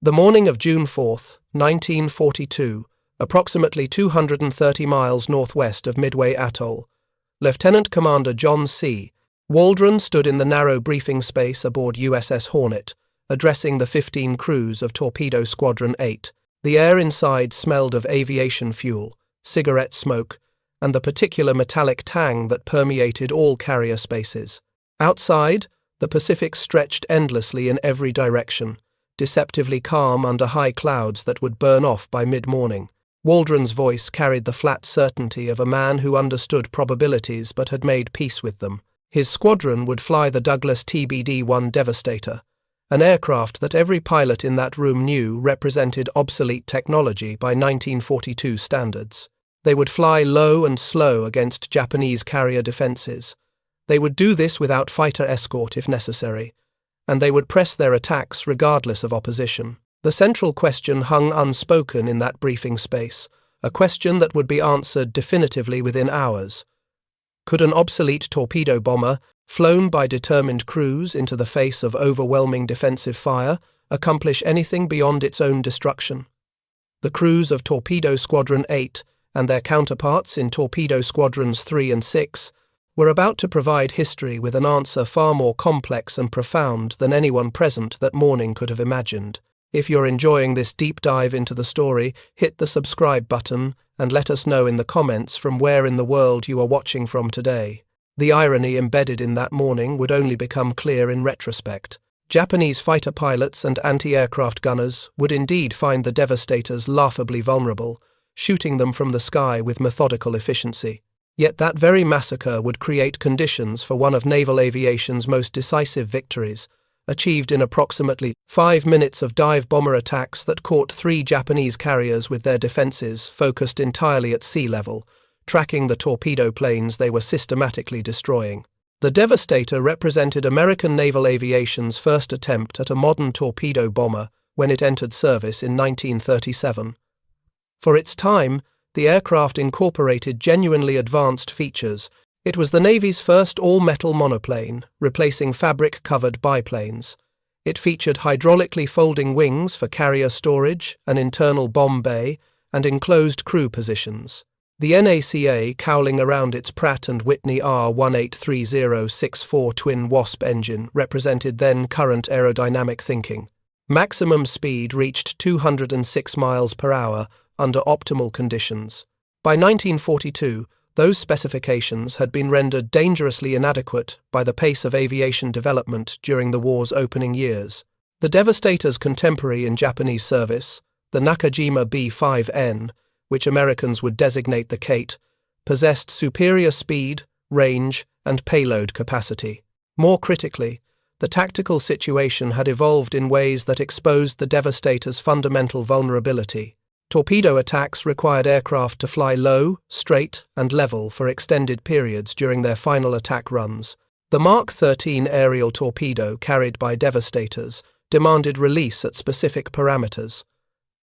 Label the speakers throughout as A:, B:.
A: The morning of June 4, 1942, approximately 230 miles northwest of Midway Atoll, Lieutenant Commander John C. Waldron stood in the narrow briefing space aboard USS Hornet, addressing the 15 crews of Torpedo Squadron 8. The air inside smelled of aviation fuel, cigarette smoke, and the particular metallic tang that permeated all carrier spaces. Outside, the Pacific stretched endlessly in every direction, deceptively calm under high clouds that would burn off by mid-morning. Waldron's voice carried the flat certainty of a man who understood probabilities but had made peace with them. His squadron would fly the Douglas TBD Devastator, an aircraft that every pilot in that room knew represented obsolete technology by 1942 standards. They would fly low and slow against Japanese carrier defenses. They would do this without fighter escort if necessary, and they would press their attacks regardless of opposition. The central question hung unspoken in that briefing space, a question that would be answered definitively within hours. Could an obsolete torpedo bomber, flown by determined crews into the face of overwhelming defensive fire, accomplish anything beyond its own destruction? The crews of Torpedo Squadron 8 and their counterparts in Torpedo Squadrons 3 and 6 were about to provide history with an answer far more complex and profound than anyone present that morning could have imagined. If you're enjoying this deep dive into the story, hit the subscribe button and let us know in the comments from where in the world you are watching from today. The irony embedded in that morning would only become clear in retrospect. Japanese fighter pilots and anti-aircraft gunners would indeed find the Devastators laughably vulnerable, shooting them from the sky with methodical efficiency. Yet that very massacre would create conditions for one of naval aviation's most decisive victories, achieved in approximately 5 minutes of dive bomber attacks that caught 3 Japanese carriers with their defenses focused entirely at sea level, tracking the torpedo planes they were systematically destroying. The Devastator represented American naval aviation's first attempt at a modern torpedo bomber when it entered service in 1937. For its time, the aircraft incorporated genuinely advanced features. It was the Navy's first all-metal monoplane, replacing fabric-covered biplanes. It featured hydraulically folding wings for carrier storage, an internal bomb bay, and enclosed crew positions. The NACA, cowling around its Pratt & Whitney R183064 twin Wasp engine, represented then-current aerodynamic thinking. Maximum speed reached 206 miles per hour under optimal conditions. By 1942, those specifications had been rendered dangerously inadequate by the pace of aviation development during the war's opening years. The Devastator's contemporary in Japanese service, the Nakajima B-5N, which Americans would designate the Kate, possessed superior speed, range, and payload capacity. More critically, the tactical situation had evolved in ways that exposed the Devastator's fundamental vulnerability. Torpedo attacks required aircraft to fly low, straight, and level for extended periods during their final attack runs. The Mark 13 aerial torpedo carried by Devastators demanded release at specific parameters: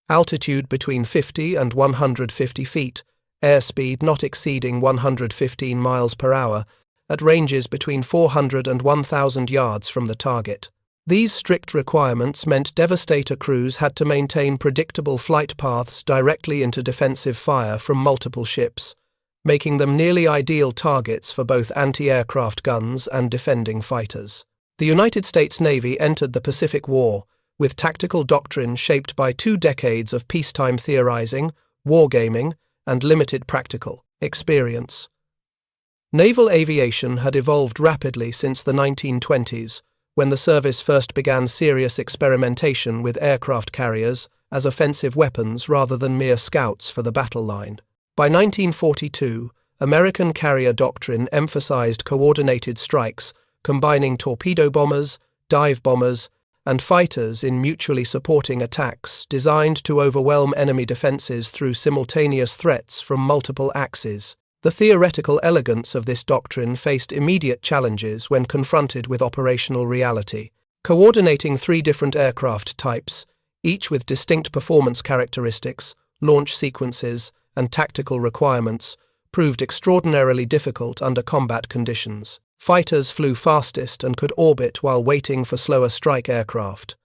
A: altitude between 50 and 150 feet, airspeed not exceeding 115 miles per hour, at ranges between 400 and 1,000 yards from the target. These strict requirements meant Devastator crews had to maintain predictable flight paths directly into defensive fire from multiple ships, making them nearly ideal targets for both anti-aircraft guns and defending fighters. The United States Navy entered the Pacific War with tactical doctrine shaped by 2 decades of peacetime theorizing, wargaming, and limited practical experience. Naval aviation had evolved rapidly since the 1920s, when the service first began serious experimentation with aircraft carriers as offensive weapons rather than mere scouts for the battle line. By 1942, American carrier doctrine emphasized coordinated strikes, combining torpedo bombers, dive bombers, and fighters in mutually supporting attacks designed to overwhelm enemy defenses through simultaneous threats from multiple axes. The theoretical elegance of this doctrine faced immediate challenges when confronted with operational reality. Coordinating 3 different aircraft types, each with distinct performance characteristics, launch sequences, and tactical requirements, proved extraordinarily difficult under combat conditions. Fighters flew fastest and could orbit while waiting for slower strike aircraft.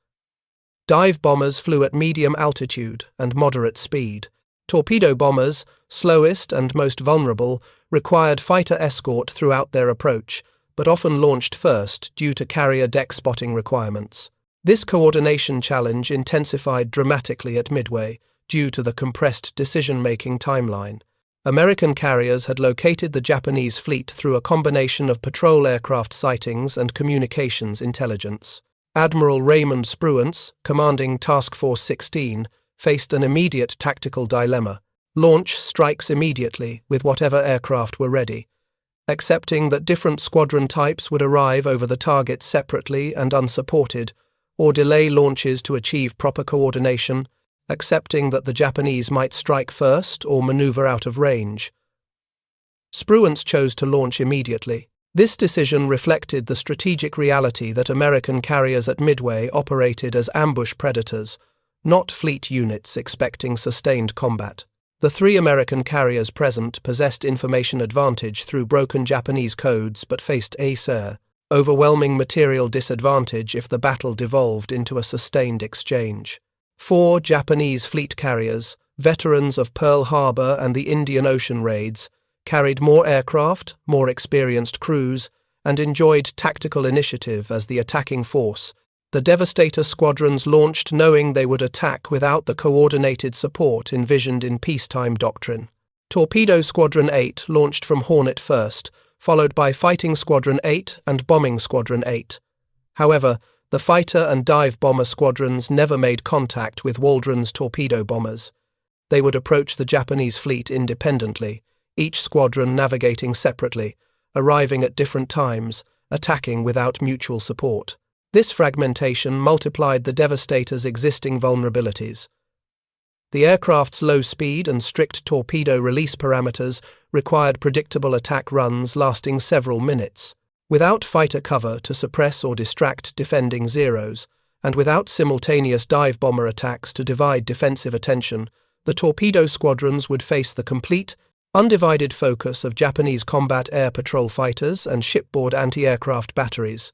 A: Dive bombers flew at medium altitude and moderate speed. Torpedo bombers, slowest and most vulnerable, required fighter escort throughout their approach, but often launched first due to carrier deck spotting requirements. This coordination challenge intensified dramatically at Midway due to the compressed decision-making timeline. American carriers had located the Japanese fleet through a combination of patrol aircraft sightings and communications intelligence. Admiral Raymond Spruance, commanding Task Force 16, faced an immediate tactical dilemma: launch strikes immediately with whatever aircraft were ready, accepting that different squadron types would arrive over the target separately and unsupported, or delay launches to achieve proper coordination, accepting that the Japanese might strike first or maneuver out of range. Spruance chose to launch immediately. This decision reflected the strategic reality that American carriers at Midway operated as ambush predators, not fleet units expecting sustained combat. The 3 American carriers present possessed information advantage through broken Japanese codes but faced overwhelming material disadvantage if the battle devolved into a sustained exchange. 4 Japanese fleet carriers, veterans of Pearl Harbor and the Indian Ocean raids, carried more aircraft, more experienced crews, and enjoyed tactical initiative as the attacking force. The Devastator squadrons launched knowing they would attack without the coordinated support envisioned in peacetime doctrine. Torpedo Squadron 8 launched from Hornet first, followed by Fighting Squadron 8 and Bombing Squadron 8. However, the fighter and dive bomber squadrons never made contact with Waldron's torpedo bombers. They would approach the Japanese fleet independently, each squadron navigating separately, arriving at different times, attacking without mutual support. This fragmentation multiplied the Devastator's existing vulnerabilities. The aircraft's low speed and strict torpedo release parameters required predictable attack runs lasting several minutes. Without fighter cover to suppress or distract defending Zeros, and without simultaneous dive bomber attacks to divide defensive attention, the torpedo squadrons would face the complete, undivided focus of Japanese combat air patrol fighters and shipboard anti-aircraft batteries.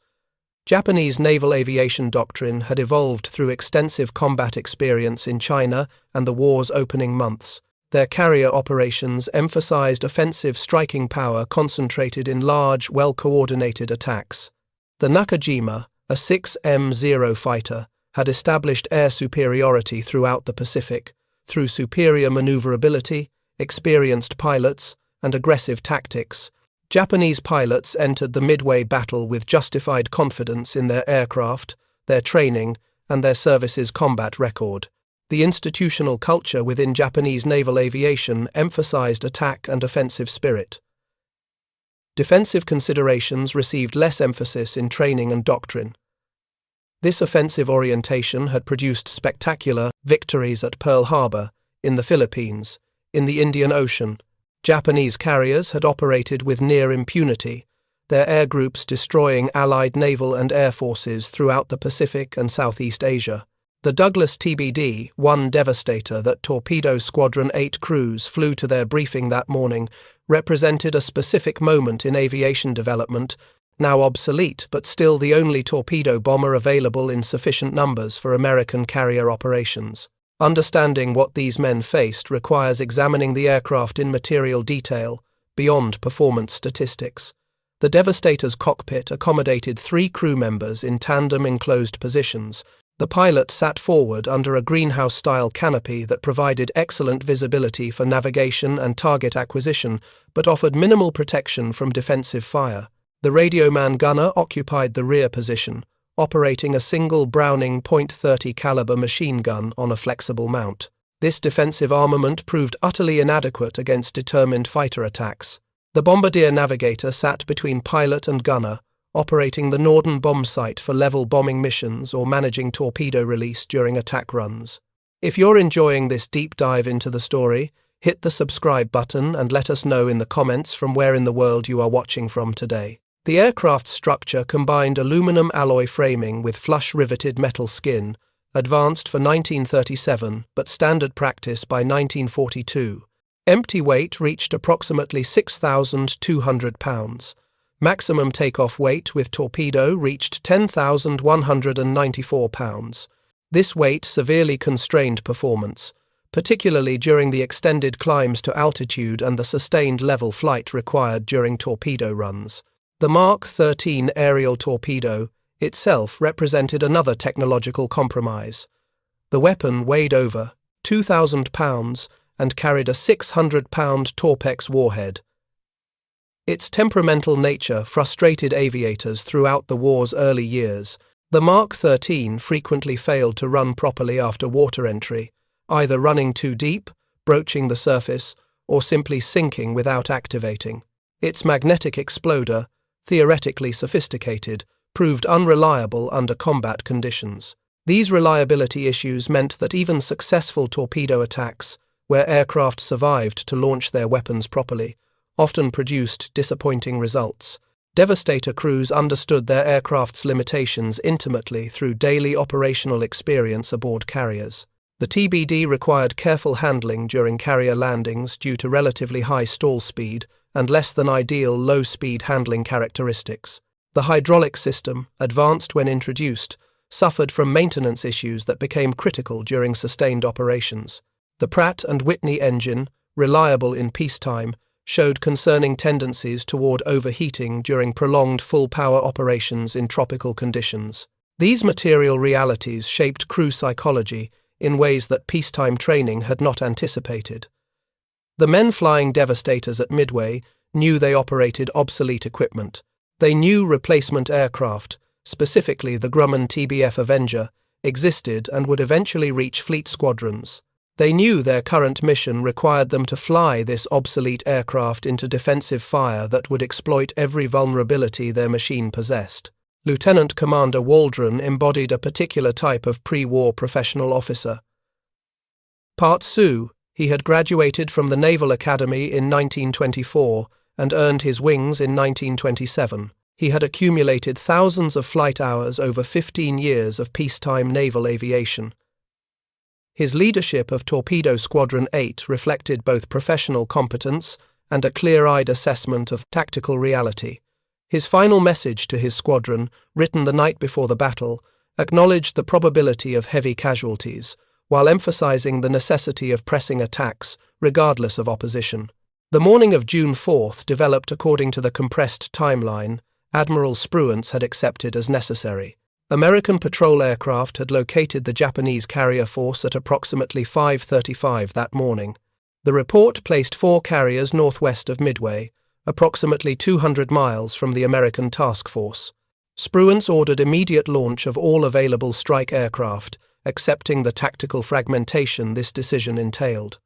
A: Japanese naval aviation doctrine had evolved through extensive combat experience in China and the war's opening months. Their carrier operations emphasized offensive striking power concentrated in large, well-coordinated attacks. The Nakajima, a 6M0 fighter, had established air superiority throughout the Pacific through superior maneuverability, experienced pilots, and aggressive tactics. Japanese pilots entered the Midway battle with justified confidence in their aircraft, their training, and their service's combat record. The institutional culture within Japanese naval aviation emphasized attack and offensive spirit. Defensive considerations received less emphasis in training and doctrine. This offensive orientation had produced spectacular victories at Pearl Harbor, in the Philippines, in the Indian Ocean. Japanese carriers had operated with near impunity, their air groups destroying Allied naval and air forces throughout the Pacific and Southeast Asia. The Douglas TBD Devastator that Torpedo Squadron 8 crews flew to their briefing that morning represented a specific moment in aviation development, now obsolete but still the only torpedo bomber available in sufficient numbers for American carrier operations. Understanding what these men faced requires examining the aircraft in material detail, beyond performance statistics. The Devastator's cockpit accommodated 3 crew members in tandem enclosed positions. The pilot sat forward under a greenhouse-style canopy that provided excellent visibility for navigation and target acquisition, but offered minimal protection from defensive fire. The radioman gunner occupied the rear position, operating a single Browning .30 caliber machine gun on a flexible mount. This defensive armament proved utterly inadequate against determined fighter attacks. The bombardier navigator sat between pilot and gunner, operating the Norden bomb site for level bombing missions or managing torpedo release during attack runs. If you're enjoying this deep dive into the story, hit the subscribe button and let us know in the comments from where in the world you are watching from today. The aircraft's structure combined aluminum alloy framing with flush-riveted metal skin, advanced for 1937 but standard practice by 1942. Empty weight reached approximately 6,200 pounds. Maximum takeoff weight with torpedo reached 10,194 pounds. This weight severely constrained performance, particularly during the extended climbs to altitude and the sustained level flight required during torpedo runs. The Mark 13 aerial torpedo itself represented another technological compromise. The weapon weighed over 2,000 pounds and carried a 600-pound Torpex warhead. Its temperamental nature frustrated aviators throughout the war's early years. The Mark 13 frequently failed to run properly after water entry, either running too deep, broaching the surface, or simply sinking without activating. Its magnetic exploder, theoretically sophisticated, proved unreliable under combat conditions. These reliability issues meant that even successful torpedo attacks, where aircraft survived to launch their weapons properly, often produced disappointing results. Devastator crews understood their aircraft's limitations intimately through daily operational experience aboard carriers. The TBD required careful handling during carrier landings due to relatively high stall speed and less than ideal low-speed handling characteristics. The hydraulic system, advanced when introduced, suffered from maintenance issues that became critical during sustained operations. The Pratt & Whitney engine, reliable in peacetime, showed concerning tendencies toward overheating during prolonged full-power operations in tropical conditions. These material realities shaped crew psychology in ways that peacetime training had not anticipated. The men flying Devastators at Midway knew they operated obsolete equipment. They knew replacement aircraft, specifically the Grumman TBF Avenger, existed and would eventually reach fleet squadrons. They knew their current mission required them to fly this obsolete aircraft into defensive fire that would exploit every vulnerability their machine possessed. Lieutenant Commander Waldron embodied a particular type of pre-war professional officer. Part Sioux, he had graduated from the Naval Academy in 1924 and earned his wings in 1927. He had accumulated thousands of flight hours over 15 years of peacetime naval aviation. His leadership of Torpedo Squadron 8 reflected both professional competence and a clear-eyed assessment of tactical reality. His final message to his squadron, written the night before the battle, acknowledged the probability of heavy casualties, while emphasizing the necessity of pressing attacks, regardless of opposition. The morning of June 4th developed according to the compressed timeline Admiral Spruance had accepted as necessary. American patrol aircraft had located the Japanese carrier force at approximately 5:35 that morning. The report placed 4 carriers northwest of Midway, approximately 200 miles from the American task force. Spruance ordered immediate launch of all available strike aircraft, accepting the tactical fragmentation this decision entailed.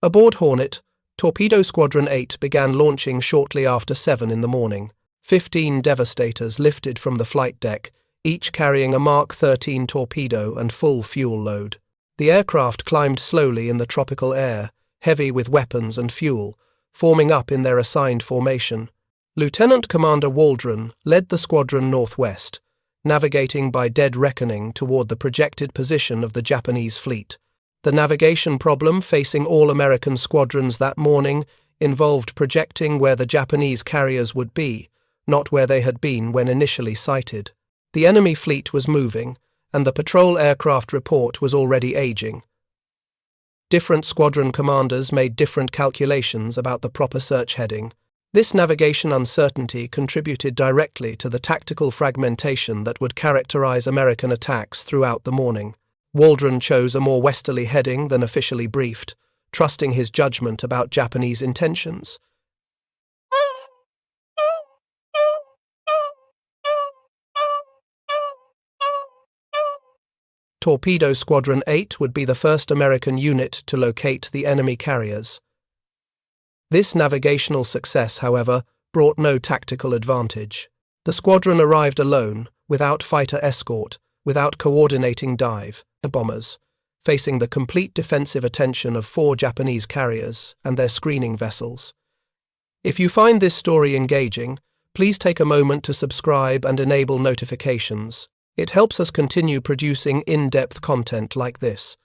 A: Aboard Hornet, Torpedo Squadron 8 began launching shortly after 7 in the morning. 15 Devastators lifted from the flight deck, each carrying a Mark 13 torpedo and full fuel load. The aircraft climbed slowly in the tropical air, heavy with weapons and fuel, forming up in their assigned formation. Lieutenant Commander Waldron led the squadron northwest, navigating by dead reckoning toward the projected position of the Japanese fleet. The navigation problem facing all American squadrons that morning involved projecting where the Japanese carriers would be, not where they had been when initially sighted. The enemy fleet was moving, and the patrol aircraft report was already aging. Different squadron commanders made different calculations about the proper search heading. This navigation uncertainty contributed directly to the tactical fragmentation that would characterize American attacks throughout the morning. Waldron chose a more westerly heading than officially briefed, trusting his judgment about Japanese intentions. Torpedo Squadron 8 would be the first American unit to locate the enemy carriers. This navigational success, however, brought no tactical advantage. The squadron arrived alone, without fighter escort, without coordinating dive, bombers, facing the complete defensive attention of 4 Japanese carriers and their screening vessels. If you find this story engaging, please take a moment to subscribe and enable notifications. It helps us continue producing in-depth content like this.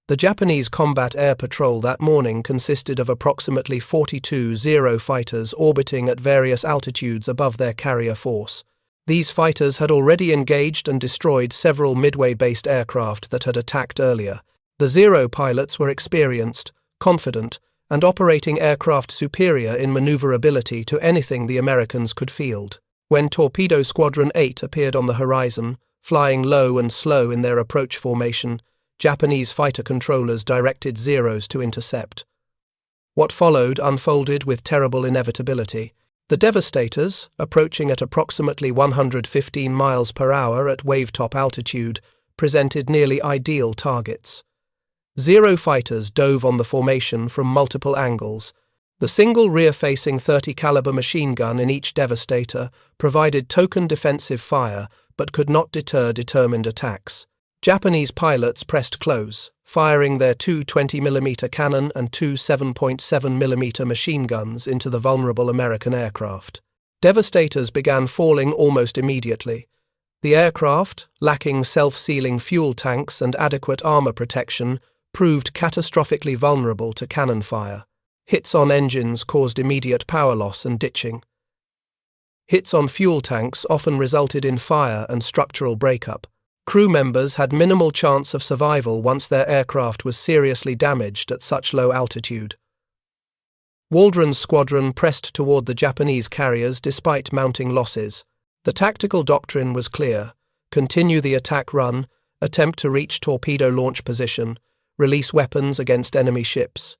A: The Japanese combat air patrol that morning consisted of approximately 42 Zero fighters orbiting at various altitudes above their carrier force. These fighters had already engaged and destroyed several Midway-based aircraft that had attacked earlier. The Zero pilots were experienced, confident, and operating aircraft superior in maneuverability to anything the Americans could field. When Torpedo Squadron 8 appeared on the horizon, flying low and slow in their approach formation, Japanese fighter controllers directed Zeros to intercept. What followed unfolded with terrible inevitability. The Devastators, approaching at approximately 115 miles per hour at wave-top altitude, presented nearly ideal targets. Zero fighters dove on the formation from multiple angles. The single rear-facing 30 caliber machine gun in each Devastator provided token defensive fire but could not deter determined attacks. Japanese pilots pressed close, firing their two 20mm cannon and two 7.7mm machine guns into the vulnerable American aircraft. Devastators began falling almost immediately. The aircraft, lacking self-sealing fuel tanks and adequate armor protection, proved catastrophically vulnerable to cannon fire. Hits on engines caused immediate power loss and ditching. Hits on fuel tanks often resulted in fire and structural breakup. Crew members had minimal chance of survival once their aircraft was seriously damaged at such low altitude. Waldron's squadron pressed toward the Japanese carriers despite mounting losses. The tactical doctrine was clear: continue the attack run, attempt to reach torpedo launch position, release weapons against enemy ships.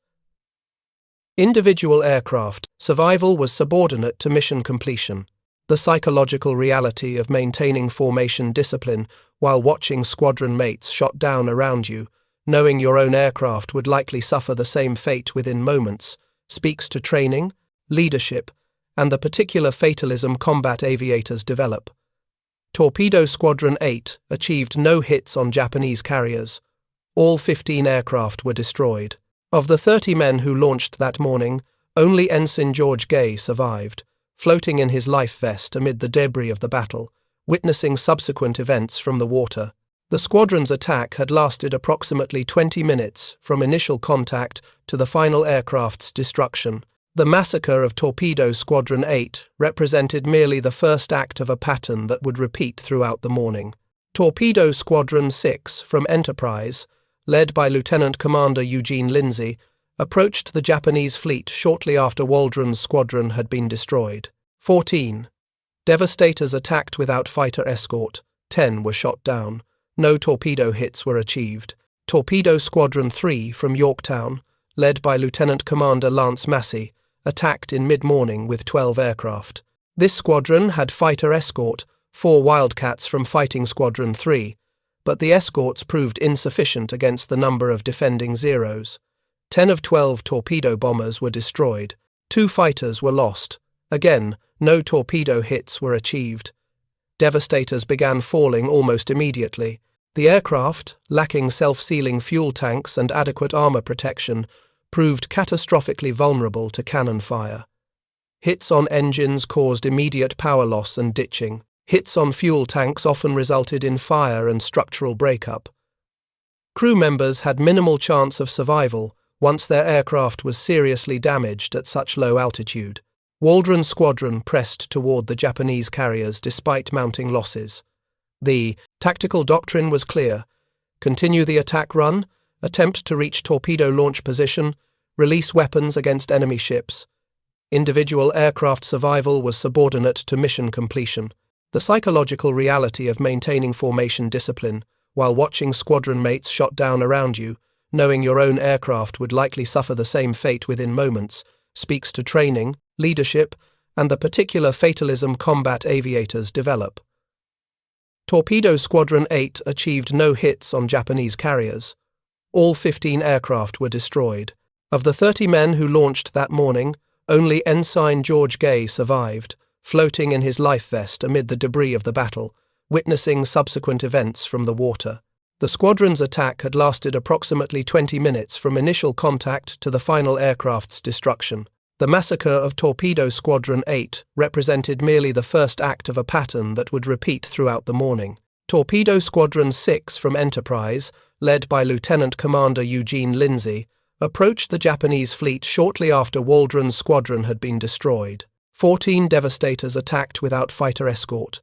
A: Individual aircraft survival was subordinate to mission completion. The psychological reality of maintaining formation discipline while watching squadron mates shot down around you, knowing your own aircraft would likely suffer the same fate within moments, speaks to training, leadership, and the particular fatalism combat aviators develop. Torpedo Squadron 8 achieved no hits on Japanese carriers. All 15 aircraft were destroyed. Of the 30 men who launched that morning, only Ensign George Gay survived, floating in his life vest amid the debris of the battle, witnessing subsequent events from the water. The squadron's attack had lasted approximately 20 minutes from initial contact to the final aircraft's destruction. The massacre of Torpedo Squadron 8 represented merely the first act of a pattern that would repeat throughout the morning. Torpedo Squadron 6 from Enterprise, led by Lieutenant Commander Eugene Lindsay, approached the Japanese fleet shortly after Waldron's squadron had been destroyed. 14. Devastators attacked without fighter escort. 10 were shot down. No torpedo hits were achieved. Torpedo Squadron 3 from Yorktown, led by Lieutenant Commander Lance Massey, attacked in mid-morning with 12 aircraft. This squadron had fighter escort, 4 Wildcats from Fighting Squadron 3, but the escorts proved insufficient against the number of defending Zeros. 10 of 12 torpedo bombers were destroyed. 2 fighters were lost. Again, no torpedo hits were achieved. Devastators began falling almost immediately. The aircraft, lacking self-sealing fuel tanks and adequate armor protection, proved catastrophically vulnerable to cannon fire. Hits on engines caused immediate power loss and ditching. Hits on fuel tanks often resulted in fire and structural breakup. Crew members had minimal chance of survival once their aircraft was seriously damaged at such low altitude. Waldron's squadron pressed toward the Japanese carriers despite mounting losses. The tactical doctrine was clear: continue the attack run, attempt to reach torpedo launch position, release weapons against enemy ships. Individual aircraft survival was subordinate to mission completion. The psychological reality of maintaining formation discipline while watching squadron mates shot down around you, knowing your own aircraft would likely suffer the same fate within moments, speaks to training, leadership, and the particular fatalism combat aviators develop. Torpedo Squadron 8 achieved no hits on Japanese carriers. All 15 aircraft were destroyed. Of the 30 men who launched that morning, only Ensign George Gay survived, floating in his life vest amid the debris of the battle, witnessing subsequent events from the water. The squadron's attack had lasted approximately 20 minutes from initial contact to the final aircraft's destruction. The massacre of Torpedo Squadron 8 represented merely the first act of a pattern that would repeat throughout the morning. Torpedo Squadron 6 from Enterprise, led by Lieutenant Commander Eugene Lindsay, approached the Japanese fleet shortly after Waldron's squadron had been destroyed. 14 Devastators attacked without fighter escort.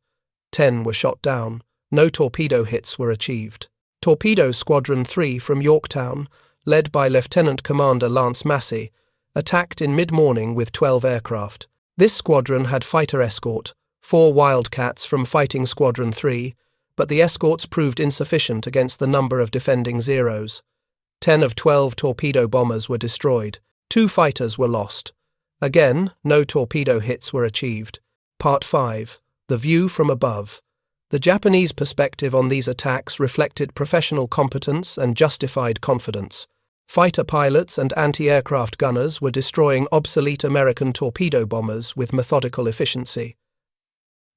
A: 10 were shot down. No torpedo hits were achieved. Torpedo Squadron 3 from Yorktown, led by Lieutenant Commander Lance Massey, attacked in mid-morning with 12 aircraft. This squadron had fighter escort, 4 Wildcats from Fighting Squadron 3, but the escorts proved insufficient against the number of defending Zeros. 10 of 12 torpedo bombers were destroyed. 2 fighters were lost. Again, no torpedo hits were achieved. Part 5. The View from Above. The Japanese perspective on these attacks reflected professional competence and justified confidence. Fighter pilots and anti-aircraft gunners were destroying obsolete American torpedo bombers with methodical efficiency.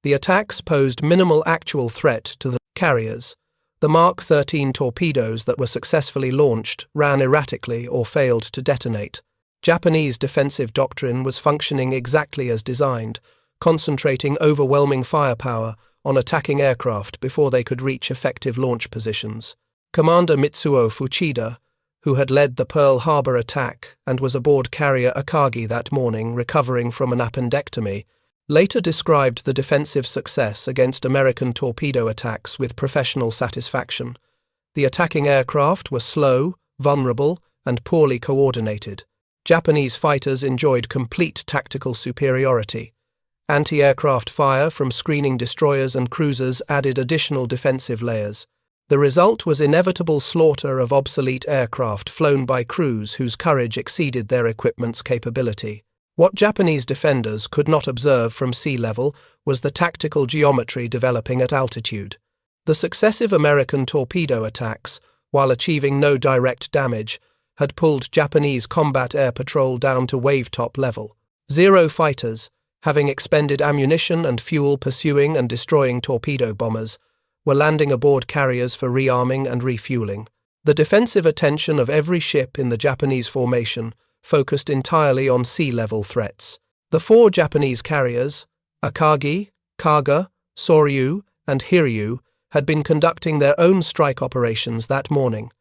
A: The attacks posed minimal actual threat to the carriers. The Mark 13 torpedoes that were successfully launched ran erratically or failed to detonate. Japanese defensive doctrine was functioning exactly as designed, concentrating overwhelming firepower on attacking aircraft before they could reach effective launch positions. Commander Mitsuo Fuchida, who had led the Pearl Harbor attack and was aboard carrier Akagi that morning recovering from an appendectomy, later described the defensive success against American torpedo attacks with professional satisfaction. The attacking aircraft were slow, vulnerable, and poorly coordinated. Japanese fighters enjoyed complete tactical superiority. Anti-aircraft fire from screening destroyers and cruisers added additional defensive layers. The result was inevitable slaughter of obsolete aircraft flown by crews whose courage exceeded their equipment's capability. What Japanese defenders could not observe from sea level was the tactical geometry developing at altitude. The successive American torpedo attacks, while achieving no direct damage, had pulled Japanese combat air patrol down to wave-top level. Zero fighters, having expended ammunition and fuel pursuing and destroying torpedo bombers, were landing aboard carriers for rearming and refueling. The defensive attention of every ship in the Japanese formation focused entirely on sea-level threats. The 4 Japanese carriers, Akagi, Kaga, Soryu, and Hiryu, had been conducting their own strike operations that morning.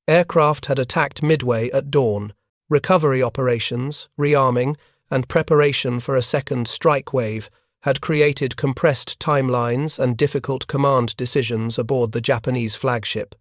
A: Aircraft had attacked Midway at dawn. Recovery operations, rearming, and preparation for a second strike wave had created compressed timelines and difficult command decisions aboard the Japanese flagship.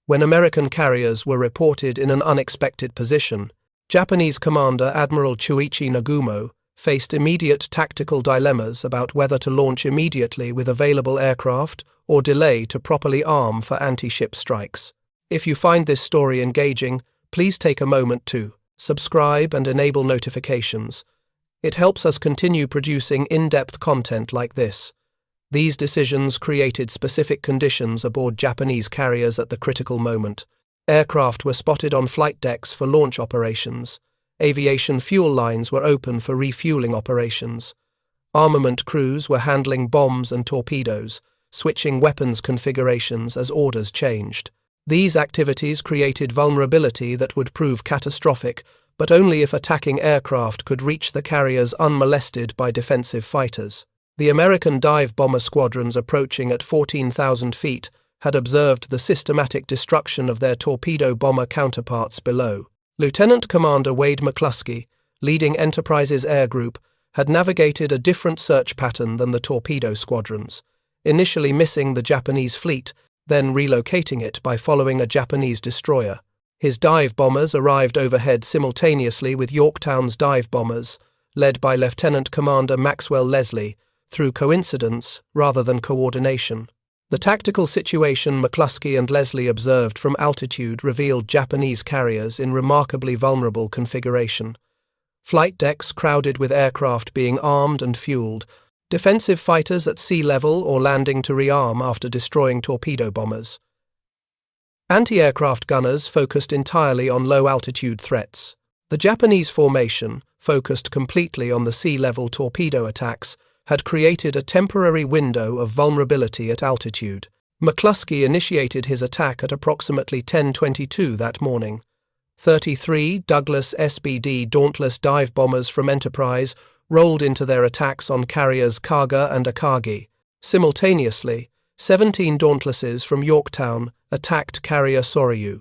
A: When American carriers were reported in an unexpected position, Japanese Commander Admiral Chuichi Nagumo faced immediate tactical dilemmas about whether to launch immediately with available aircraft or delay to properly arm for anti-ship strikes. If you find this story engaging, please take a moment to subscribe and enable notifications. It helps us continue producing in-depth content like this. These decisions created specific conditions aboard Japanese carriers at the critical moment. Aircraft were spotted on flight decks for launch operations. Aviation fuel lines were open for refueling operations. Armament crews were handling bombs and torpedoes, switching weapons configurations as orders changed. These activities created vulnerability that would prove catastrophic, but only if attacking aircraft could reach the carriers unmolested by defensive fighters. The American dive bomber squadrons approaching at 14,000 feet had observed the systematic destruction of their torpedo bomber counterparts below. Lieutenant Commander Wade McCluskey, leading Enterprise's air group, had navigated a different search pattern than the torpedo squadrons, initially missing the Japanese fleet, then relocating it by following a Japanese destroyer. His dive bombers arrived overhead simultaneously with Yorktown's dive bombers, led by Lieutenant Commander Maxwell Leslie, through coincidence rather than coordination. The tactical situation McCluskey and Leslie observed from altitude revealed Japanese carriers in remarkably vulnerable configuration. Flight decks crowded with aircraft being armed and fueled, defensive fighters at sea level or landing to rearm after destroying torpedo bombers. Anti-aircraft gunners focused entirely on low-altitude threats. The Japanese formation, focused completely on the sea-level torpedo attacks, had created a temporary window of vulnerability at altitude. McCluskey initiated his attack at approximately 10:22 that morning. 33 Douglas TBD Dauntless dive bombers from Enterprise rolled into their attacks on carriers Kaga and Akagi. Simultaneously, 17 Dauntlesses from Yorktown attacked carrier Soryu.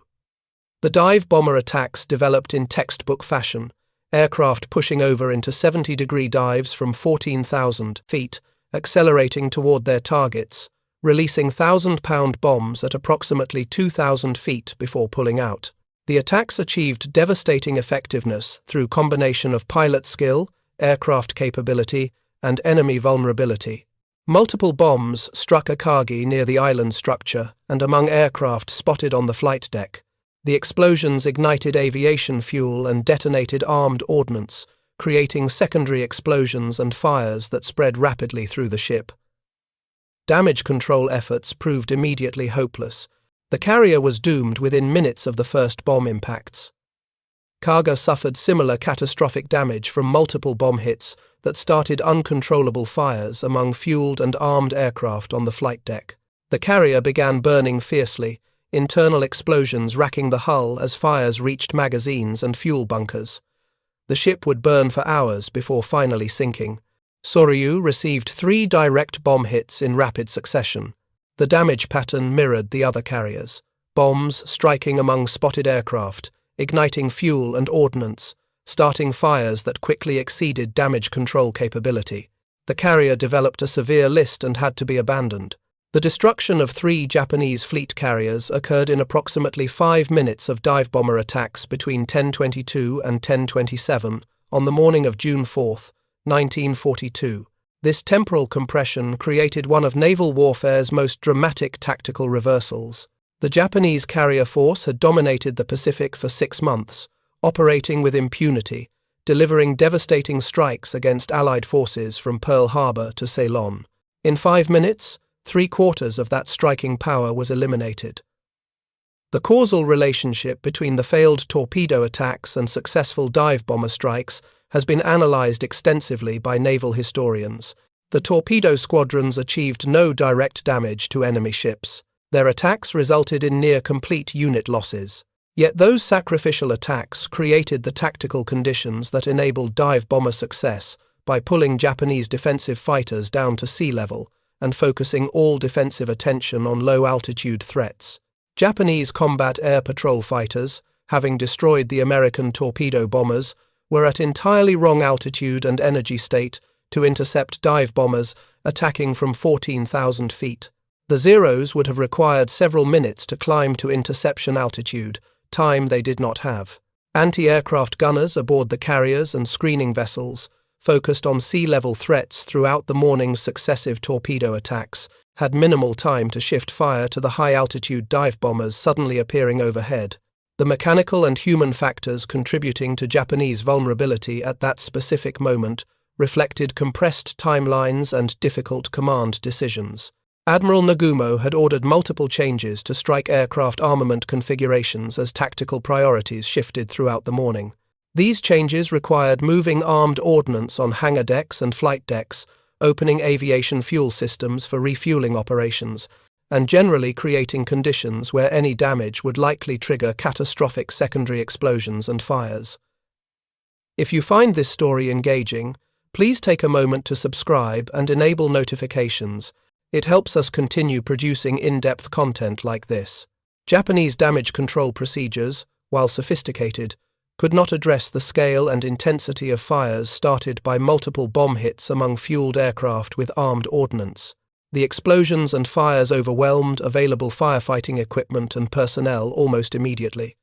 A: The dive bomber attacks developed in textbook fashion, aircraft pushing over into 70-degree dives from 14,000 feet accelerating toward their targets, releasing 1,000-pound bombs at approximately 2,000 feet before pulling out. The attacks achieved devastating effectiveness through combination of pilot skill, aircraft capability, and enemy vulnerability. Multiple bombs struck Akagi near the island structure and among aircraft spotted on the flight deck. The explosions ignited aviation fuel and detonated armed ordnance, creating secondary explosions and fires that spread rapidly through the ship. Damage control efforts proved immediately hopeless. The carrier was doomed within minutes of the first bomb impacts. Kaga suffered similar catastrophic damage from multiple bomb hits that started uncontrollable fires among fueled and armed aircraft on the flight deck. The carrier began burning fiercely, internal explosions racking the hull as fires reached magazines and fuel bunkers. The ship would burn for hours before finally sinking. Soryu received 3 direct bomb hits in rapid succession. The damage pattern mirrored the other carriers, bombs striking among spotted aircraft, igniting fuel and ordnance, starting fires that quickly exceeded damage control capability. The carrier developed a severe list and had to be abandoned. The destruction of 3 Japanese fleet carriers occurred in approximately 5 minutes of dive bomber attacks between 10:22 and 10:27 on the morning of June 4, 1942. This temporal compression created one of naval warfare's most dramatic tactical reversals. The Japanese carrier force had dominated the Pacific for 6 months, operating with impunity, delivering devastating strikes against Allied forces from Pearl Harbor to Ceylon. In 5 minutes, 3/4 of that striking power was eliminated. The causal relationship between the failed torpedo attacks and successful dive bomber strikes has been analyzed extensively by naval historians. The torpedo squadrons achieved no direct damage to enemy ships. Their attacks resulted in near-complete unit losses. Yet those sacrificial attacks created the tactical conditions that enabled dive bomber success by pulling Japanese defensive fighters down to sea level and focusing all defensive attention on low-altitude threats. Japanese combat air patrol fighters, having destroyed the American torpedo bombers, were at entirely wrong altitude and energy state to intercept dive bombers attacking from 14,000 feet. The Zeros would have required several minutes to climb to interception altitude, time they did not have. Anti-aircraft gunners aboard the carriers and screening vessels, focused on sea-level threats throughout the morning's successive torpedo attacks, had minimal time to shift fire to the high-altitude dive bombers suddenly appearing overhead. The mechanical and human factors contributing to Japanese vulnerability at that specific moment reflected compressed timelines and difficult command decisions. Admiral Nagumo had ordered multiple changes to strike aircraft armament configurations as tactical priorities shifted throughout the morning. These changes required moving armed ordnance on hangar decks and flight decks, opening aviation fuel systems for refueling operations, and generally creating conditions where any damage would likely trigger catastrophic secondary explosions and fires. If you find this story engaging, please take a moment to subscribe and enable notifications. It helps us continue producing in-depth content like this. Japanese damage control procedures, while sophisticated, could not address the scale and intensity of fires started by multiple bomb hits among fueled aircraft with armed ordnance. The explosions and fires overwhelmed available firefighting equipment and personnel almost immediately.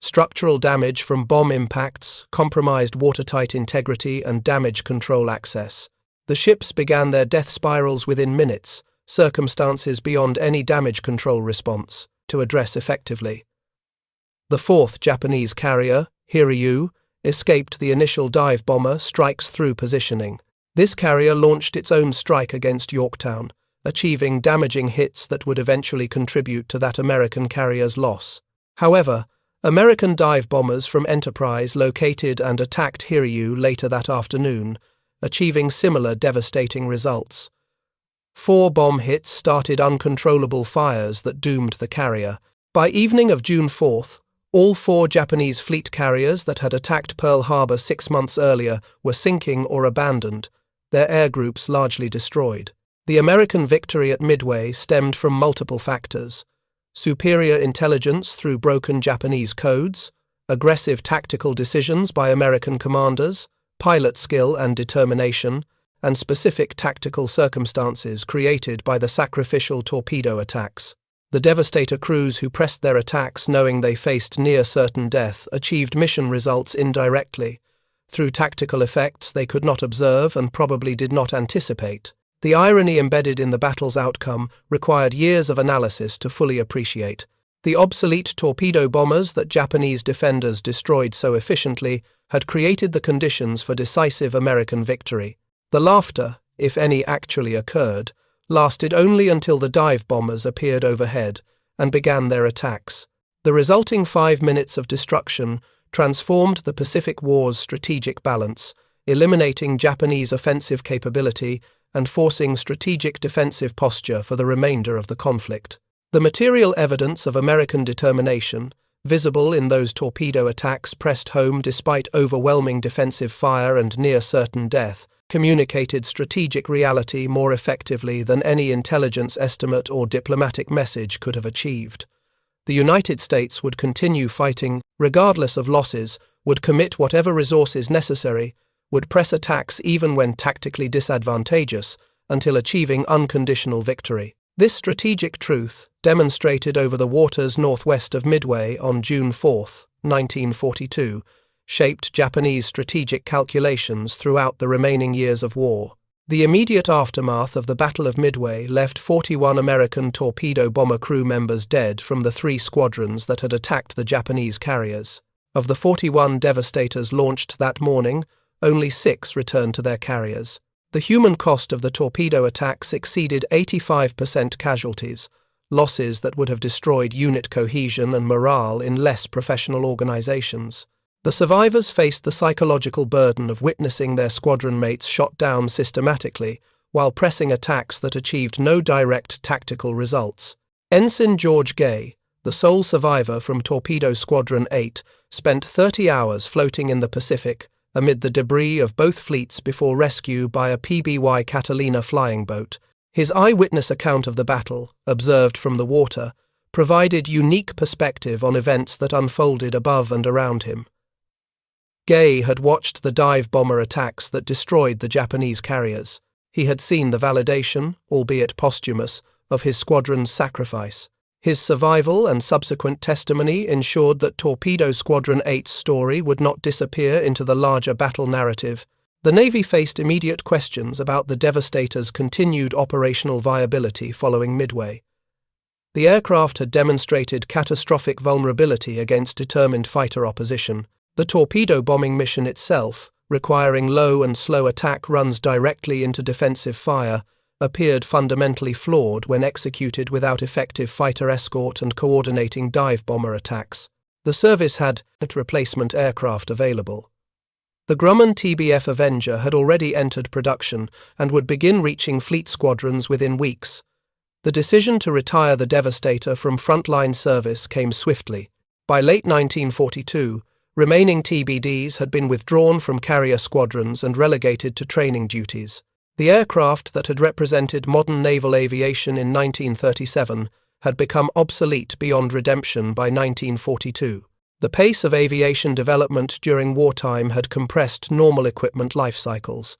A: Structural damage from bomb impacts compromised watertight integrity and damage control access. The ships began their death spirals within minutes, circumstances beyond any damage control response, to address effectively. The 4th Japanese carrier, Hiryu, escaped the initial dive bomber strikes through positioning. This carrier launched its own strike against Yorktown, achieving damaging hits that would eventually contribute to that American carrier's loss. However, American dive bombers from Enterprise located and attacked Hiryu later that afternoon, achieving similar devastating results. 4 bomb hits started uncontrollable fires that doomed the carrier. By evening of June 4th, all 4 Japanese fleet carriers that had attacked Pearl Harbor 6 months earlier were sinking or abandoned, their air groups largely destroyed. The American victory at Midway stemmed from multiple factors: superior intelligence through broken Japanese codes, aggressive tactical decisions by American commanders, pilot skill and determination, and specific tactical circumstances created by the sacrificial torpedo attacks. The Devastator crews who pressed their attacks knowing they faced near certain death achieved mission results indirectly, through tactical effects they could not observe and probably did not anticipate. The irony embedded in the battle's outcome required years of analysis to fully appreciate. The obsolete torpedo bombers that Japanese defenders destroyed so efficiently had created the conditions for decisive American victory. The laughter, if any actually occurred, lasted only until the dive bombers appeared overhead and began their attacks. The resulting 5 minutes of destruction transformed the Pacific War's strategic balance, eliminating Japanese offensive capability and forcing strategic defensive posture for the remainder of the conflict. The material evidence of American determination, visible in those torpedo attacks pressed home despite overwhelming defensive fire and near certain death, communicated strategic reality more effectively than any intelligence estimate or diplomatic message could have achieved. The United States would continue fighting, regardless of losses, would commit whatever resources necessary, would press attacks even when tactically disadvantageous, until achieving unconditional victory. This strategic truth, demonstrated over the waters northwest of Midway on June 4, 1942, shaped Japanese strategic calculations throughout the remaining years of war. The immediate aftermath of the Battle of Midway left 41 American torpedo bomber crew members dead from the 3 squadrons that had attacked the Japanese carriers. Of the 41 Devastators launched that morning, only 6 returned to their carriers. The human cost of the torpedo attacks exceeded 85% casualties, losses that would have destroyed unit cohesion and morale in less professional organizations. The survivors faced the psychological burden of witnessing their squadron mates shot down systematically while pressing attacks that achieved no direct tactical results. Ensign George Gay, the sole survivor from Torpedo Squadron 8, spent 30 hours floating in the Pacific amid the debris of both fleets before rescue by a PBY Catalina flying boat. His eyewitness account of the battle, observed from the water, provided unique perspective on events that unfolded above and around him. Gay had watched the dive bomber attacks that destroyed the Japanese carriers. He had seen the validation, albeit posthumous, of his squadron's sacrifice. His survival and subsequent testimony ensured that Torpedo Squadron 8's story would not disappear into the larger battle narrative. The Navy faced immediate questions about the Devastator's continued operational viability following Midway. The aircraft had demonstrated catastrophic vulnerability against determined fighter opposition. The torpedo bombing mission itself, requiring low and slow attack runs directly into defensive fire, appeared fundamentally flawed when executed without effective fighter escort and coordinating dive bomber attacks. The service had replacement aircraft available. The Grumman TBF Avenger had already entered production and would begin reaching fleet squadrons within weeks. The decision to retire the Devastator from frontline service came swiftly. By late 1942, remaining TBDs had been withdrawn from carrier squadrons and relegated to training duties. The aircraft that had represented modern naval aviation in 1937 had become obsolete beyond redemption by 1942. The pace of aviation development during wartime had compressed normal equipment life cycles.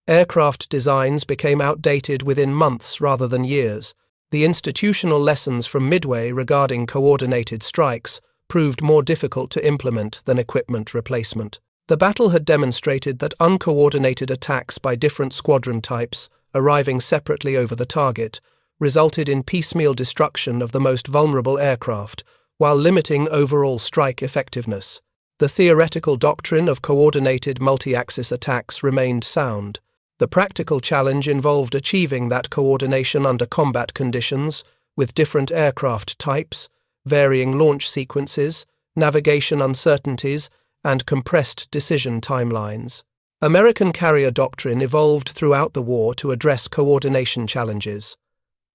A: Aircraft designs became outdated within months rather than years. The institutional lessons from Midway regarding coordinated strikes proved more difficult to implement than equipment replacement. The battle had demonstrated that uncoordinated attacks by different squadron types, arriving separately over the target, resulted in piecemeal destruction of the most vulnerable aircraft, while limiting overall strike effectiveness. The theoretical doctrine of coordinated multi-axis attacks remained sound. The practical challenge involved achieving that coordination under combat conditions, with different aircraft types, varying launch sequences, navigation uncertainties, and compressed decision timelines. American carrier doctrine evolved throughout the war to address coordination challenges.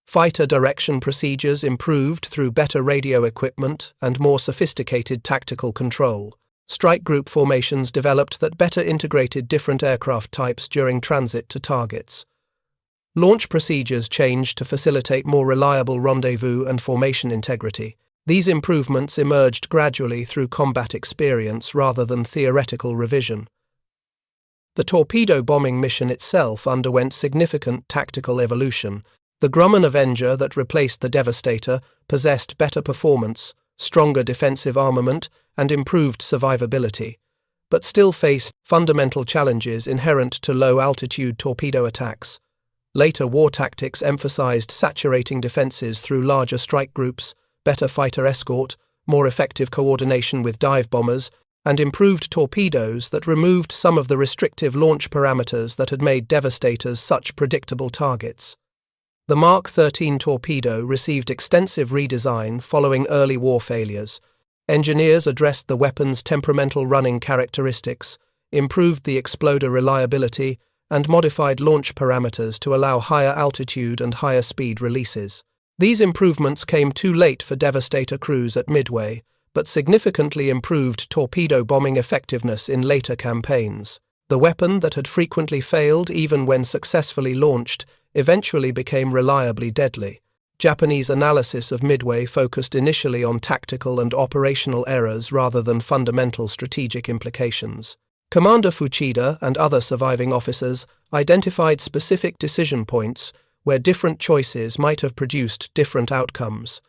A: Fighter direction procedures improved through better radio equipment and more sophisticated tactical control. Strike group formations developed that better integrated different aircraft types during transit to targets. Launch procedures changed to facilitate more reliable rendezvous and formation integrity. These improvements emerged gradually through combat experience rather than theoretical revision. The torpedo bombing mission itself underwent significant tactical evolution. The Grumman Avenger that replaced the Devastator possessed better performance, stronger defensive armament, and improved survivability, but still faced fundamental challenges inherent to low-altitude torpedo attacks. Later war tactics emphasized saturating defenses through larger strike groups, better fighter escort, more effective coordination with dive bombers, and improved torpedoes that removed some of the restrictive launch parameters that had made Devastators such predictable targets. The Mark 13 torpedo received extensive redesign following early war failures. Engineers addressed the weapon's temperamental running characteristics, improved the exploder reliability, and modified launch parameters to allow higher altitude and higher speed releases. These improvements came too late for Devastator crews at Midway, but significantly improved torpedo bombing effectiveness in later campaigns. The weapon that had frequently failed even when successfully launched eventually became reliably deadly. Japanese analysis of Midway focused initially on tactical and operational errors rather than fundamental strategic implications. Commander Fuchida and other surviving officers identified specific decision points where different choices might have produced different outcomes.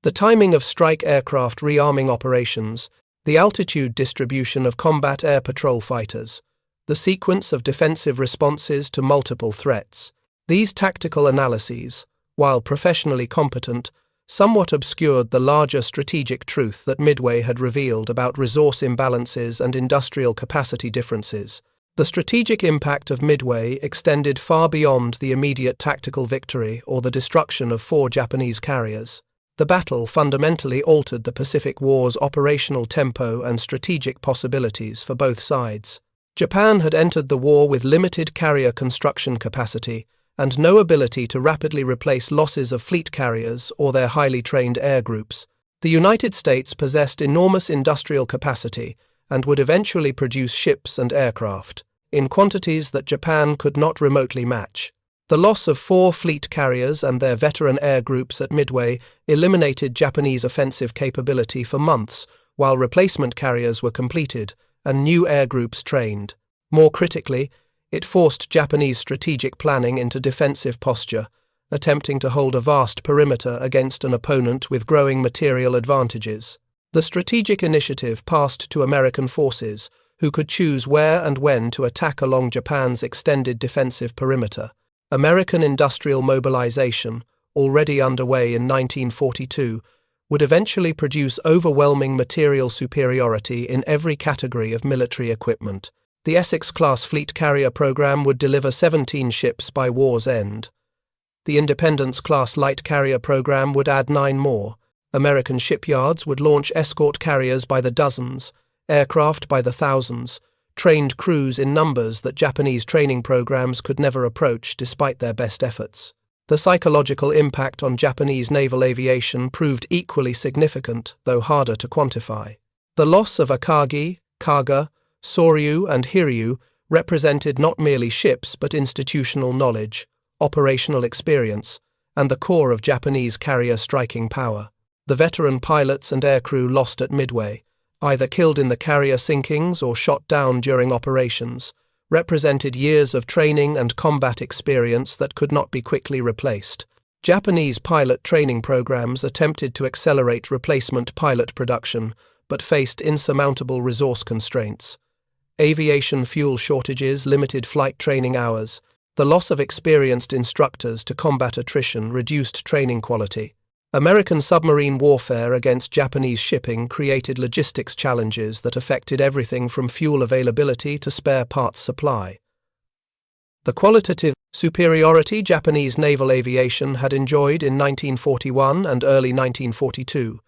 A: The timing of strike aircraft rearming operations, the altitude distribution of combat air patrol fighters, the sequence of defensive responses to multiple threats. These tactical analyses, while professionally competent, somewhat obscured the larger strategic truth that Midway had revealed about resource imbalances and industrial capacity differences. The strategic impact of Midway extended far beyond the immediate tactical victory or the destruction of 4 Japanese carriers. The battle fundamentally altered the Pacific War's operational tempo and strategic possibilities for both sides. Japan had entered the war with limited carrier construction capacity and no ability to rapidly replace losses of fleet carriers or their highly trained air groups. The United States possessed enormous industrial capacity and would eventually produce ships and aircraft, in quantities that Japan could not remotely match. The loss of 4 fleet carriers and their veteran air groups at Midway eliminated Japanese offensive capability for months while replacement carriers were completed and new air groups trained. More critically, it forced Japanese strategic planning into defensive posture, attempting to hold a vast perimeter against an opponent with growing material advantages. The strategic initiative passed to American forces, who could choose where and when to attack along Japan's extended defensive perimeter. American industrial mobilization, already underway in 1942, would eventually produce overwhelming material superiority in every category of military equipment. The Essex-class fleet carrier program would deliver 17 ships by war's end. The Independence-class light carrier program would add 9 more. American shipyards would launch escort carriers by the dozens, aircraft by the thousands, trained crews in numbers that Japanese training programs could never approach despite their best efforts. The psychological impact on Japanese naval aviation proved equally significant, though harder to quantify. The loss of Akagi, Kaga, Soryu, and Hiryu represented not merely ships but institutional knowledge, operational experience, and the core of Japanese carrier striking power. The veteran pilots and aircrew lost at Midway, either killed in the carrier sinkings or shot down during operations, represented years of training and combat experience that could not be quickly replaced. Japanese pilot training programs attempted to accelerate replacement pilot production, but faced insurmountable resource constraints. Aviation fuel shortages limited flight training hours. The loss of experienced instructors to combat attrition reduced training quality. American submarine warfare against Japanese shipping created logistics challenges that affected everything from fuel availability to spare parts supply. The qualitative superiority Japanese naval aviation had enjoyed in 1941 and early 1942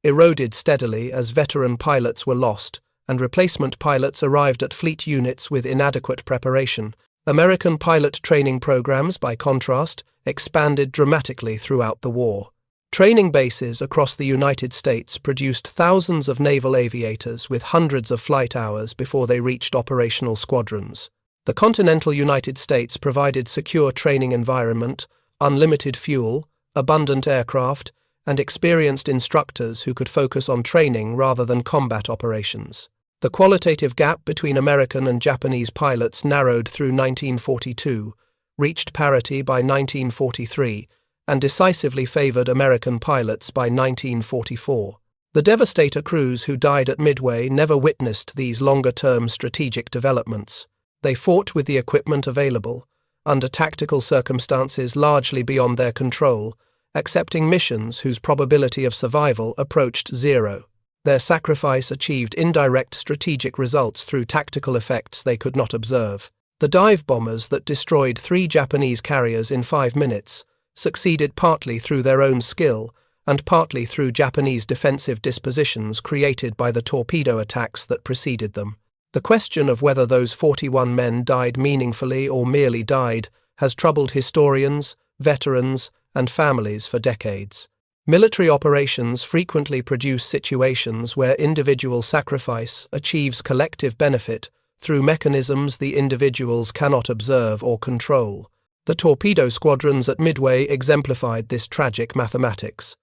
A: eroded steadily as veteran pilots were lost and replacement pilots arrived at fleet units with inadequate preparation. American pilot training programs, by contrast, expanded dramatically throughout the war. Training bases across the United States produced thousands of naval aviators with hundreds of flight hours before they reached operational squadrons. The continental United States provided secure training environment, unlimited fuel, abundant aircraft, and experienced instructors who could focus on training rather than combat operations. The qualitative gap between American and Japanese pilots narrowed through 1942, reached parity by 1943, and decisively favored American pilots by 1944. The Devastator crews who died at Midway never witnessed these longer-term strategic developments. They fought with the equipment available, under tactical circumstances largely beyond their control, accepting missions whose probability of survival approached zero. Their sacrifice achieved indirect strategic results through tactical effects they could not observe. The dive bombers that destroyed 3 Japanese carriers in 5 minutes succeeded partly through their own skill and partly through Japanese defensive dispositions created by the torpedo attacks that preceded them. The question of whether those 41 men died meaningfully or merely died has troubled historians, veterans, and families for decades. Military operations frequently produce situations where individual sacrifice achieves collective benefit through mechanisms the individuals cannot observe or control. The torpedo squadrons at Midway exemplified this tragic mathematics.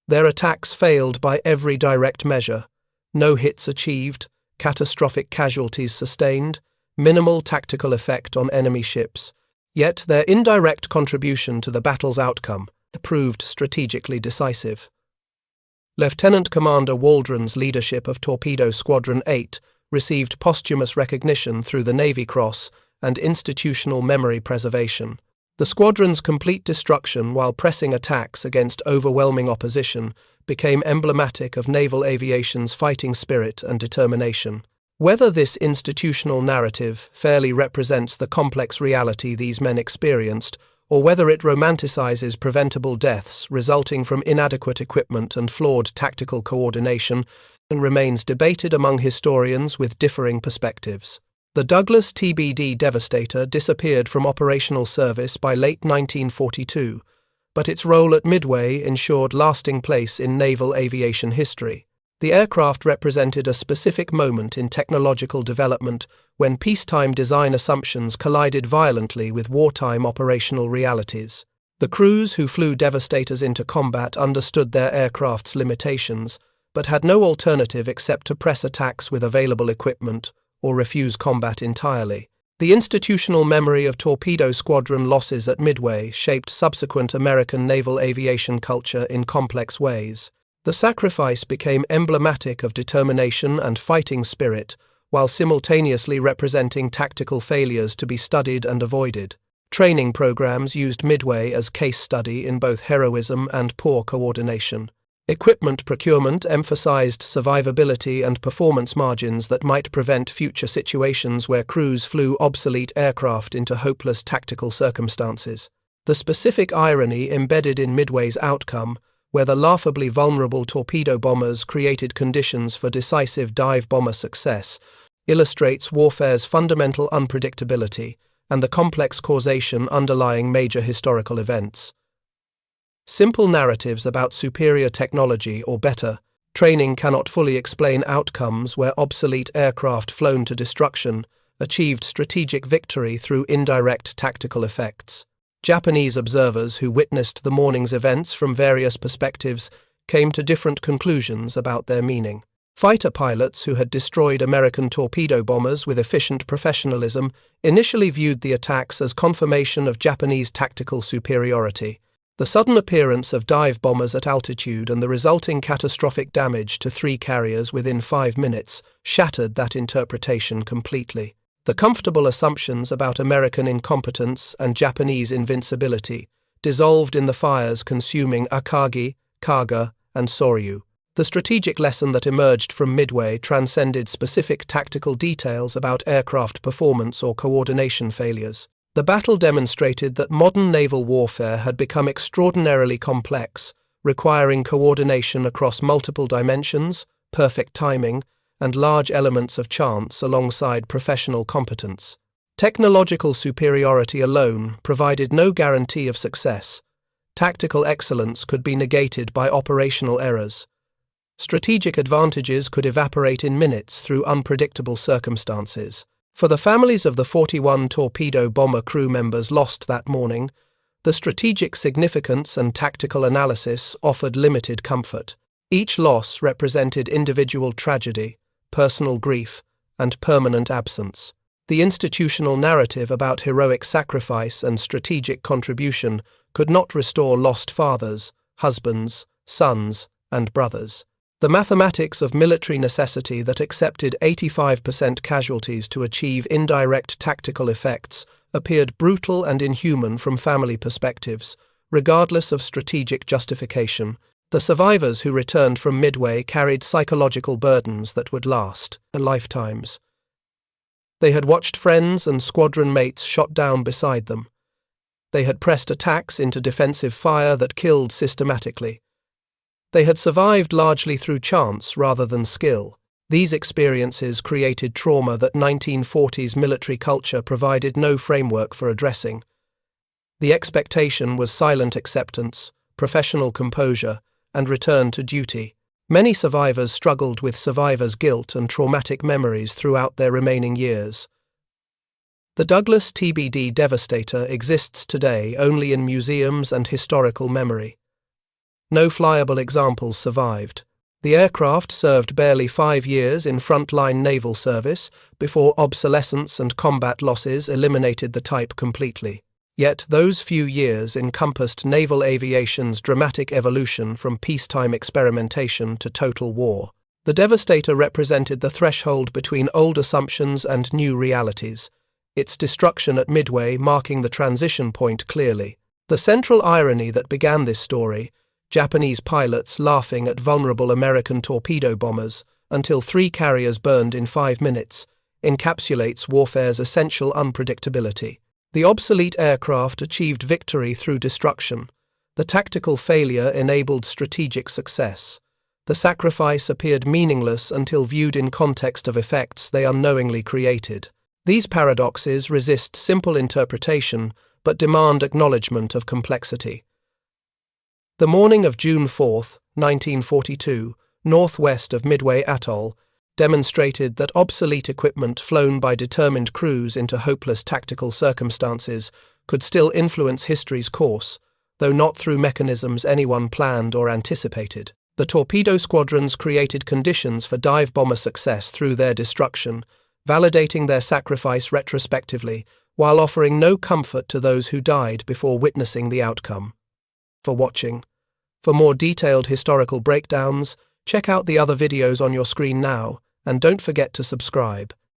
A: Their attacks failed by every direct measure. No hits achieved, catastrophic casualties sustained, minimal tactical effect on enemy ships. Yet their indirect contribution to the battle's outcome proved strategically decisive. Lieutenant Commander Waldron's leadership of Torpedo Squadron 8 received posthumous recognition through the Navy Cross and institutional memory preservation. The squadron's complete destruction while pressing attacks against overwhelming opposition became emblematic of naval aviation's fighting spirit and determination. Whether this institutional narrative fairly represents the complex reality these men experienced, or whether it romanticizes preventable deaths resulting from inadequate equipment and flawed tactical coordination, remains debated among historians with differing perspectives. The Douglas TBD Devastator disappeared from operational service by late 1942, but its role at Midway ensured lasting place in naval aviation history. The aircraft represented a specific moment in technological development when peacetime design assumptions collided violently with wartime operational realities. The crews who flew Devastators into combat understood their aircraft's limitations, but had no alternative except to press attacks with available equipment or refuse combat entirely. The institutional memory of torpedo squadron losses at Midway shaped subsequent American naval aviation culture in complex ways. The sacrifice became emblematic of determination and fighting spirit, while simultaneously representing tactical failures to be studied and avoided. Training programs used Midway as case study in both heroism and poor coordination. Equipment procurement emphasized survivability and performance margins that might prevent future situations where crews flew obsolete aircraft into hopeless tactical circumstances. The specific irony embedded in Midway's outcome, where the laughably vulnerable torpedo bombers created conditions for decisive dive bomber success, illustrates warfare's fundamental unpredictability and the complex causation underlying major historical events. Simple narratives about superior technology or better training cannot fully explain outcomes where obsolete aircraft flown to destruction achieved strategic victory through indirect tactical effects. Japanese observers who witnessed the morning's events from various perspectives came to different conclusions about their meaning. Fighter pilots who had destroyed American torpedo bombers with efficient professionalism initially viewed the attacks as confirmation of Japanese tactical superiority. The sudden appearance of dive bombers at altitude and the resulting catastrophic damage to 3 carriers within 5 minutes shattered that interpretation completely. The comfortable assumptions about American incompetence and Japanese invincibility dissolved in the fires consuming Akagi, Kaga, and Soryu. The strategic lesson that emerged from Midway transcended specific tactical details about aircraft performance or coordination failures. The battle demonstrated that modern naval warfare had become extraordinarily complex, requiring coordination across multiple dimensions, perfect timing, and large elements of chance alongside professional competence. Technological superiority alone provided no guarantee of success. Tactical excellence could be negated by operational errors. Strategic advantages could evaporate in minutes through unpredictable circumstances. For the families of the 41 torpedo bomber crew members lost that morning, the strategic significance and tactical analysis offered limited comfort. Each loss represented individual tragedy, personal grief, and permanent absence. The institutional narrative about heroic sacrifice and strategic contribution could not restore lost fathers, husbands, sons, and brothers. The mathematics of military necessity that accepted 85% casualties to achieve indirect tactical effects appeared brutal and inhuman from family perspectives, regardless of strategic justification. The survivors who returned from Midway carried psychological burdens that would last lifetimes. They had watched friends and squadron mates shot down beside them. They had pressed attacks into defensive fire that killed systematically. They had survived largely through chance rather than skill. These experiences created trauma that 1940s military culture provided no framework for addressing. The expectation was silent acceptance, professional composure, and return to duty. Many survivors struggled with survivor's guilt and traumatic memories throughout their remaining years. The Douglas TBD Devastator exists today only in museums and historical memory. No flyable examples survived. The aircraft served barely 5 years in frontline naval service before obsolescence and combat losses eliminated the type completely. Yet those few years encompassed naval aviation's dramatic evolution from peacetime experimentation to total war. The Devastator represented the threshold between old assumptions and new realities, its destruction at Midway marking the transition point clearly. The central irony that began this story, Japanese pilots laughing at vulnerable American torpedo bombers until 3 carriers burned in 5 minutes, encapsulates warfare's essential unpredictability. The obsolete aircraft achieved victory through destruction. The tactical failure enabled strategic success. The sacrifice appeared meaningless until viewed in context of effects they unknowingly created. These paradoxes resist simple interpretation but demand acknowledgement of complexity. The morning of June 4, 1942, northwest of Midway Atoll, demonstrated that obsolete equipment flown by determined crews into hopeless tactical circumstances could still influence history's course, though not through mechanisms anyone planned or anticipated. The torpedo squadrons created conditions for dive bomber success through their destruction, validating their sacrifice retrospectively, while offering no comfort to those who died before witnessing the outcome. For watching. For more detailed historical breakdowns, check out the other videos on your screen now, and don't forget to subscribe.